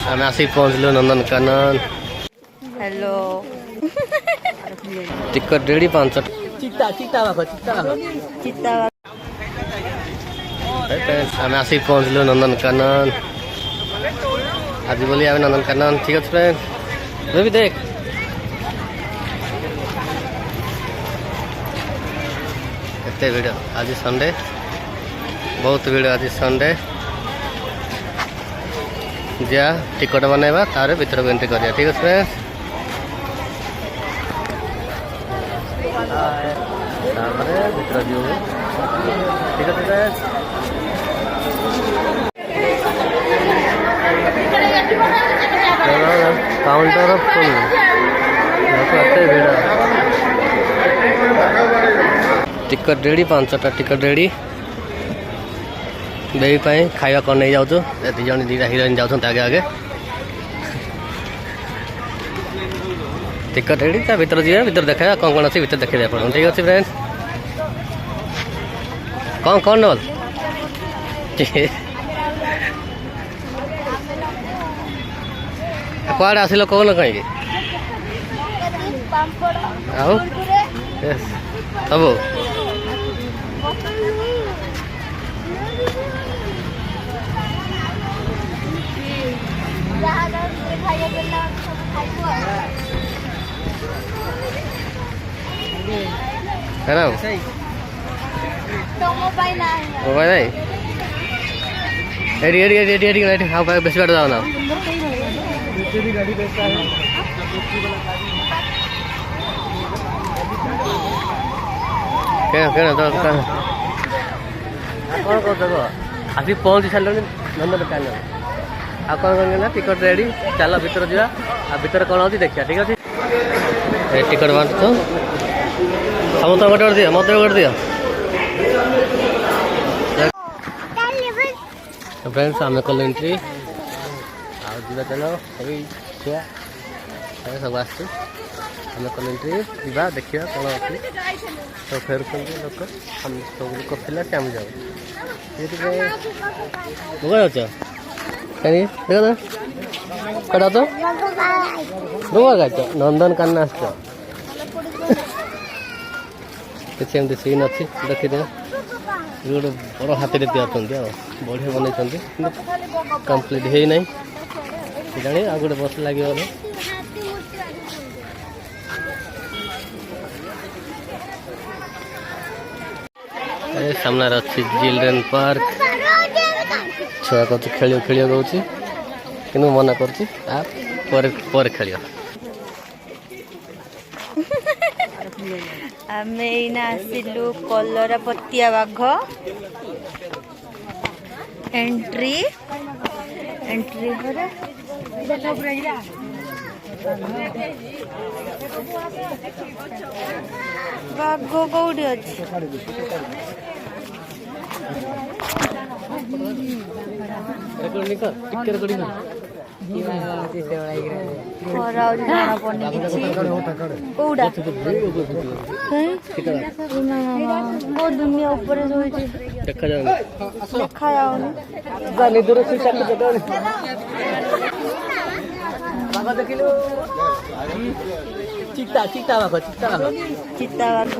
आम आसिक पहुँचलु Nandankanan. Hello ticket ready 500 आम आसिक पहुँचलु नंदनकानन। आज बोली आम नंदनकानन ठीक अच्छे फ्रेंड भी देख एते भिड़ आज संडे बहुत भिड़ आज संडे जा टिकट बनवा तार भर को एंट्री करिया ठीक अच्छे फ्रेंड्स। भर जीव ठीक अच्छे फ्रेंड्स। काउंटर फुल भिड़ टिकट रेडी 500टा टिकट रेडी बेबी खाया कौन नहीं जाऊँ दी जन दीटा हिरोइन जाऊँ आगे आगे टिकट रेडी ता भर जी भर देखा कौन कौन अच्छी भर देखा पड़ो ठीक अच्छे फ्रेंड्स। कौन कौन नल कुआड़े आसिल कौन कहीं सब है ना मोबाइल नहीं एडी एडी एडी एडी एडी हाँ भाई बेस बार जाओ ना क्या क्या तो कौन कौन देखो आसिक पहुँची सारे नंदनकानन आ कौन कौन ना टिकट रेडी चल भर जा भर कौन अच्छी देखिए ठीक अच्छे टिकट बांट तो समस्त गोटे गोटे दिया मत गोटे दिया फ्रेंड्स आम कल एंट्री आवा चल सभी छुआ सब आम कल एंट्री जा देखा कौन अच्छी तो फेर लोक हम सब लोक फिला से आम जाऊ भोग कहीं देखो कड़ा तो रुआ गाच नंदनकानन आस किसी एमती सीन अच्छी देखिए गोटे बड़ हाथी तैयार बढ़िया बनई कम्प्लीट है ना जानी आ गोटे बस लगे सामने अच्छी चिल्ड्रेन पार्क छुआ कह खेल खेल कि मना कर खेल आम आसिलु कलरा पतिया बाघ एंट्री एंट्री बाघ कौटी अच्छी दुनिया ऊपर चिता चिता चिता बाघ